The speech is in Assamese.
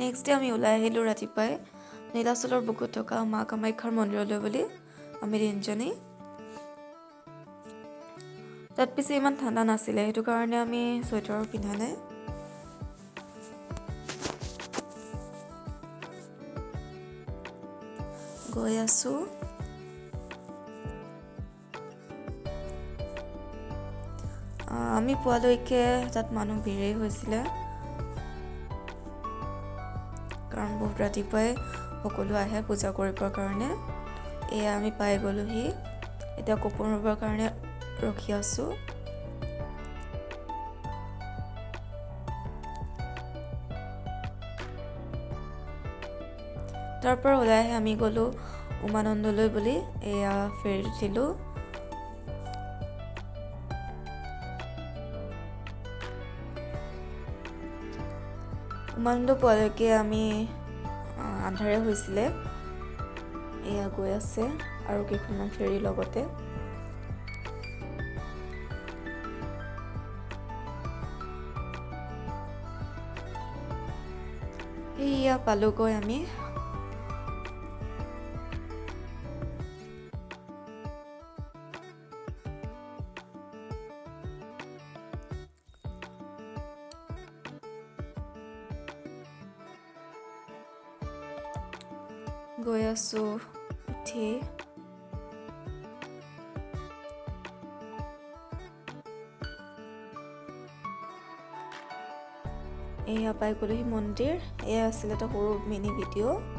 নেক্সট ডে আমি ওলাই আহিলোঁ ৰাতিপুৱাই নীলাচলৰ বুকুত থকা মা কামাখ্যাৰ মন্দিৰলৈ বুলি আমি তিনিজনী। তাত পিছে ইমান ঠাণ্ডা নাছিলে, সেইটো কাৰণে আমি চুৱেটাৰো পিন্ধা নাই। গৈ আছোঁ। আমি পোৱালৈকে তাত মানুহ ভিৰেই হৈছিলে, কাৰণ বহুত ৰাতিপুৱাই সকলো আহে পূজা কৰিবৰ কাৰণে। এয়া আমি পাই গ'লোহি, এতিয়া কপোৰ মাৰিবৰ কাৰণে ৰখি আছোঁ। তাৰ পৰা ওলাই আহি আমি গ'লোঁ উমানন্দলৈ বুলি। এয়া ফেৰীত উঠিলোঁ। উমানন্দ পোৱালৈকে আমি আন্ধাৰে হৈছিলে। এয়া গৈ আছে আৰু কেইখনমান ফেৰী লগতে। এয়া পালোগৈ আমি। গৈ আছোঁ উঠি। এয়া পাই গ'লোহি মন্দিৰ। এয়া আছিল এটা সৰু মিনি ভিডিঅ'।